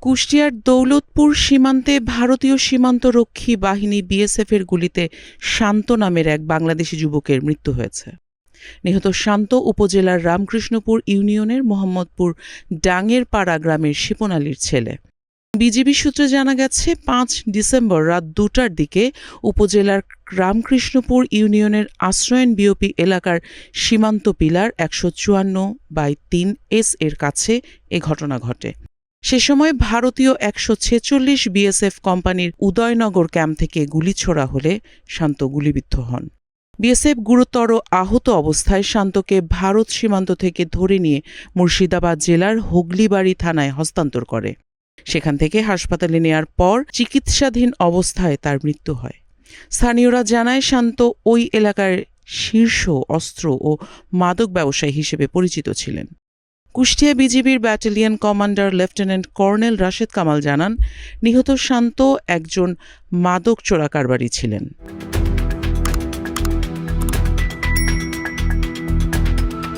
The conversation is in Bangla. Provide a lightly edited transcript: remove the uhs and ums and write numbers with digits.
কুষ্টিয়ার দৌলতপুর সীমান্তে ভারতীয় সীমান্তরক্ষী বাহিনী বিএসএফের গুলিতে শান্ত নামের এক বাংলাদেশি যুবকের মৃত্যু হয়েছে। নিহত শান্ত উপজেলার রামকৃষ্ণপুর ইউনিয়নের মোহাম্মদপুর ডাঙের পাড়া গ্রামের শিপন আলীর ছেলে। বিজিবি সূত্রে জানা গেছে, ৫ ডিসেম্বর রাত ২টার দিকে উপজেলার রামকৃষ্ণপুর ইউনিয়নের আশ্রয়ন বিওপি এলাকার সীমান্ত পিলার ১৫৪/৩ এর কাছে এ ঘটনা ঘটে। সে সময় ভারতীয় ১৪৬ বিএসএফ কোম্পানির উদয়নগর ক্যাম্প থেকে গুলি ছোড়া হলে শান্ত গুলিবিদ্ধ হন। বিএসএফ গুরুতর আহত অবস্থায় শান্তকে ভারত সীমান্ত থেকে ধরে নিয়ে মুর্শিদাবাদ জেলার হুগলিবাড়ি থানায় হস্তান্তর করে। সেখান থেকে হাসপাতালে নেয়ার পর চিকিৎসাধীন অবস্থায় তার মৃত্যু হয়। স্থানীয়রা জানায়, শান্ত ওই এলাকার শীর্ষ অস্ত্র ও মাদক ব্যবসায়ী হিসেবে পরিচিত ছিলেন। কুষ্টিয়া বিজিবির battalion commander lieutenant colonel Rashed Kamal জানান, নিহত শান্ত একজন মাদক চোরা কারবারি ছিলেন।